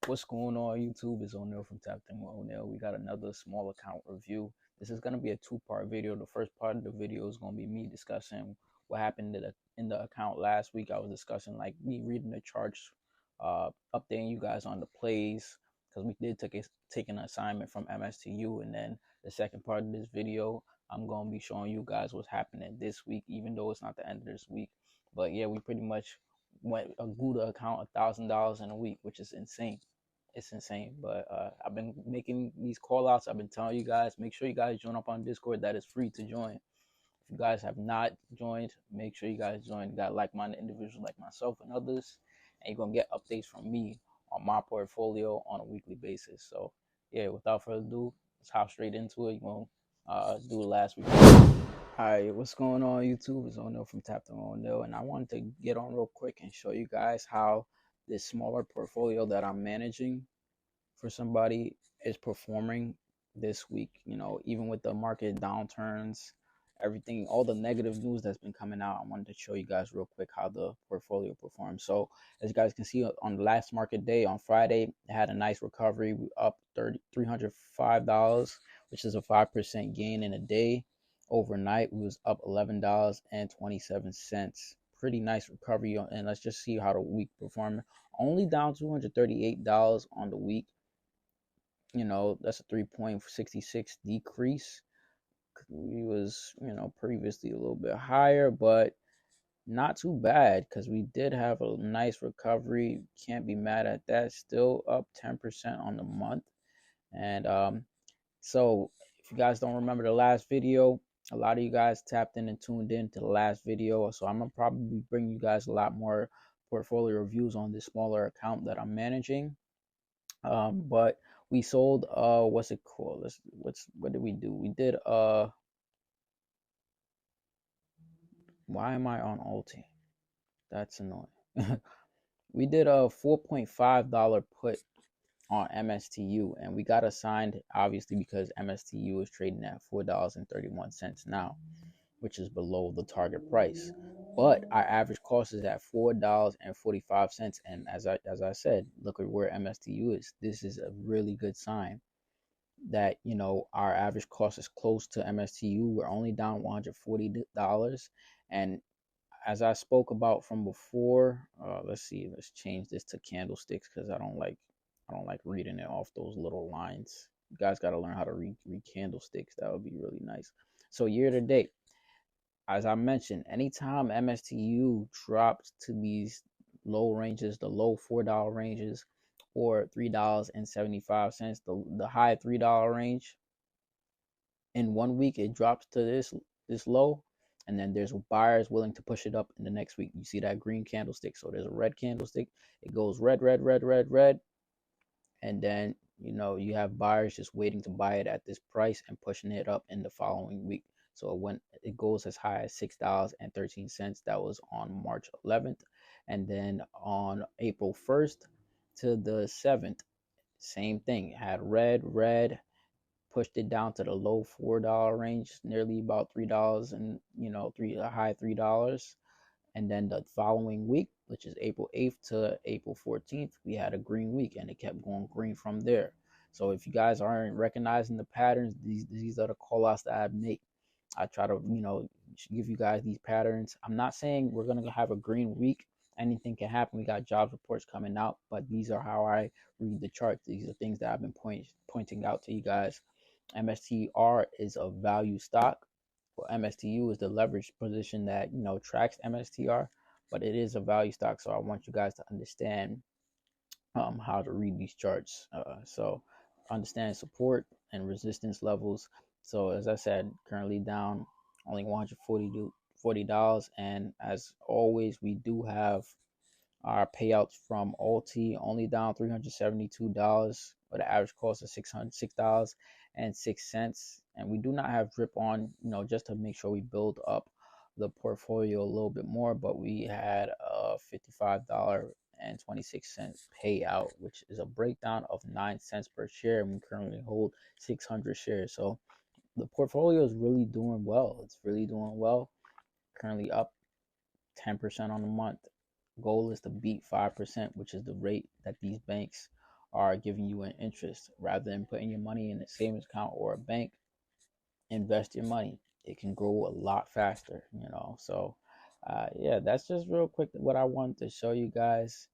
What's going on, YouTube? It's O'Neil from Tap Them with O'Neil. We got another small account review. This is going to be a two-part video. The first part of the video is going to be me discussing what happened in the account last week. I was discussing like me reading the charts, updating you guys on the plays because we did take an assignment from MSTU. And then the second part of this video, I'm going to be showing you guys what's happening this week, even though it's not the end of this week. But yeah, we pretty much grew the account $1,000 in a week, which is insane. It's insane. But I've been making these call outs. I've been telling you guys, make sure you guys join up on Discord. That is free to join. If you guys have not joined, make sure you guys join. You got like-minded individuals like myself and others, and you're gonna get updates from me on my portfolio on a weekly basis. So yeah, without further ado, let's hop straight into it. You're gonna do the last week. Hi, what's going on, YouTube? It's O'Neil from Tap Them O'Neil, and I wanted to get on real quick and show you guys how this smaller portfolio that I'm managing for somebody is performing this week. You know, even with the market downturns, everything, all the negative news that's been coming out, I wanted to show you guys real quick how the portfolio performs. So as you guys can see on the last market day on Friday, it had a nice recovery. We up $305, which is a 5% gain in a day. Overnight, we was up $11.27. Pretty nice recovery. And let's just see how the week performed. Only down $238 on the week. You know, that's a 3.66 decrease. We was, you know, previously a little bit higher, but not too bad because we did have a nice recovery. Can't be mad at that. Still up 10% on the month. And so if you guys don't remember the last video, a lot of you guys tapped in and tuned in to the last video. So I'm gonna probably bring you guys a lot more portfolio reviews on this smaller account that I'm managing. But we sold what's it called? What did we do? We did why am I on ULTY? That's annoying. We did a $4.5 put on MSTU, and we got assigned obviously because MSTU is trading at $4.31 now, which is below the target price. But our average cost is at $4.45, and as I said, look at where MSTU is. This is a really good sign that, you know, our average cost is close to MSTU. We're only down $140, and as I spoke about from before, let's change this to candlesticks because I don't like reading it off those little lines. You guys got to learn how to read candlesticks. That would be really nice. So year to date, as I mentioned, anytime MSTU drops to these low ranges, the low $4 ranges, or $3.75, the high $3 range, in 1 week it drops to this low, and then there's buyers willing to push it up in the next week. You see that green candlestick. So there's a red candlestick. It goes red, red, red, red, red, and then, you know, you have buyers just waiting to buy it at this price and pushing it up in the following week. So it goes as high as $6.13. That was on March 11th. And then on April 1st to the 7th, same thing. It had red, pushed it down to the low $4 range, nearly about $3, and, you know, high $3. And then the following week, which is April 8th to April 14th, we had a green week, and it kept going green from there. So if you guys aren't recognizing the patterns, these are the call outs that I make. I try to, you know, give you guys these patterns. I'm not saying we're going to have a green week. Anything can happen. We got jobs reports coming out, but these are how I read the charts. These are things that I've been pointing out to you guys. MSTR is a value stock. Well, MSTU is the leverage position that, you know, tracks MSTR, but it is a value stock. So I want you guys to understand how to read these charts. So understand support and resistance levels. So as I said, currently down only $140, and as always, we do have our payouts from ULTY only down $372, with an average cost of $606.06. And we do not have drip on, you know, just to make sure we build up the portfolio a little bit more. But we had a $55.26 payout, which is a breakdown of 9 cents per share. And we currently hold 600 shares. So the portfolio is really doing well. It's really doing well. Currently up 10% on the month. Goal is to beat 5%, which is the rate that these banks are giving you an interest rather than putting your money in a savings account or a bank. Invest your money. It can grow a lot faster, So, yeah, that's just real quick what I wanted to show you guys.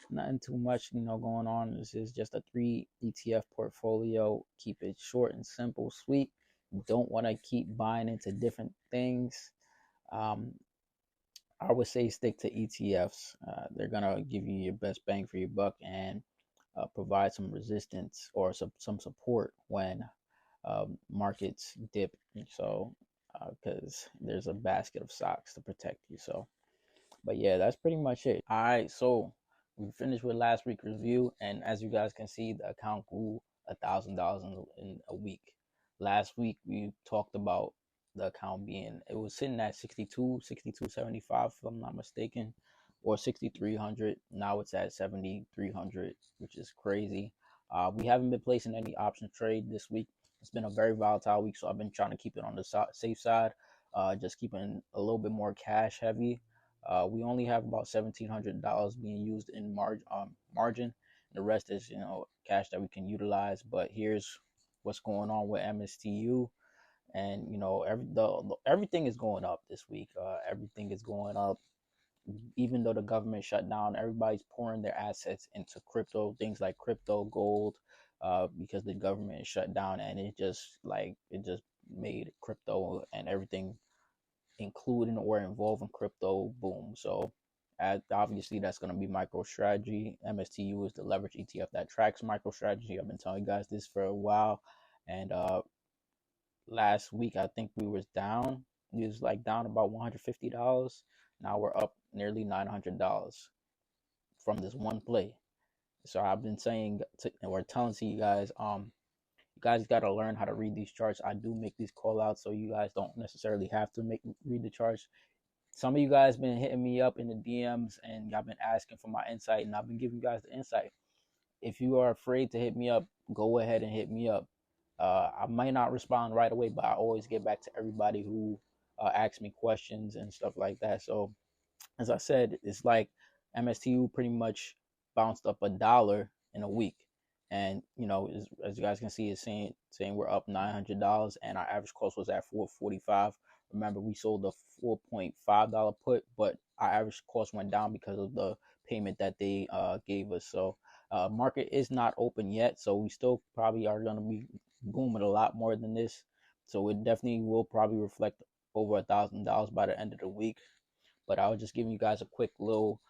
Nothing too much, going on. This is just a 3 ETF portfolio. Keep it short and simple, sweet. You don't want to keep buying into different things. Um, I would say stick to ETFs. They're gonna give you your best bang for your buck and provide some resistance or some support when markets dip. So, because there's a basket of stocks to protect you. So, but yeah, that's pretty much it. All right, so we finished with last week's review, and as you guys can see, the account grew $1,000 in a week. Last week we talked about the account it was sitting at 6275 if I'm not mistaken, or 6300. Now it's at 7300, which is crazy. We haven't been placing any option trade this week. It's been a very volatile week, so I've been trying to keep it on the safe side, just keeping a little bit more cash heavy. We only have about $1,700 being used in margin. The rest is cash that we can utilize. But here's what's going on with MSTU, and everything is going up this week. Everything is going up. Even though the government shut down, everybody's pouring their assets into crypto, things like crypto, gold, because the government is shut down, and it just made crypto and everything including or involving crypto boom. So obviously that's going to be MicroStrategy. MSTU is the leverage ETF that tracks MicroStrategy. I've been telling you guys this for a while, and last week I think we was down. We was like down about $150. Now we're up nearly $900 from this one play. So I've been saying or telling to you guys, you guys got to learn how to read these charts. I do make these call outs, so you guys don't necessarily have to read the charts. Some of you guys been hitting me up in the DMs and y'all been asking for my insight, and I've been giving you guys the insight. If you are afraid to hit me up, go ahead and hit me up. I might not respond right away, but I always get back to everybody who asks me questions and stuff like that. So, as I said, it's like MSTU pretty much bounced up $1 in a week. And as you guys can see, it's saying we're up $900, and our average cost was at $445. Remember, we sold the $4.5 put, but our average cost went down because of the payment that they gave us. So, market is not open yet, so we still probably are going to be booming a lot more than this. So it definitely will probably reflect over $1,000 by the end of the week. But I was just giving you guys a quick little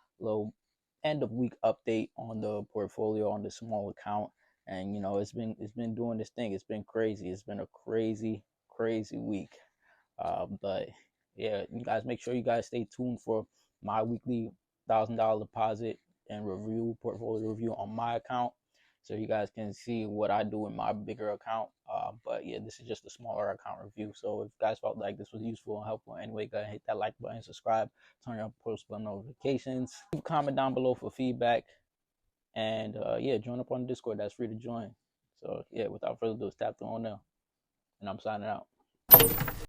end of week update on the portfolio on the small account. And it's been doing this thing. It's been crazy. It's been a crazy week. But yeah, you guys make sure you guys stay tuned for my weekly $1,000 deposit and portfolio review on my account, so you guys can see what I do in my bigger account. But yeah, this is just a smaller account review. So if you guys felt like this was useful and helpful anyway, go ahead and hit that like button, subscribe, turn on post bell notifications, leave a comment down below for feedback, and yeah, join up on the Discord. That's free to join. So yeah, without further ado, tap on there, and I'm signing out.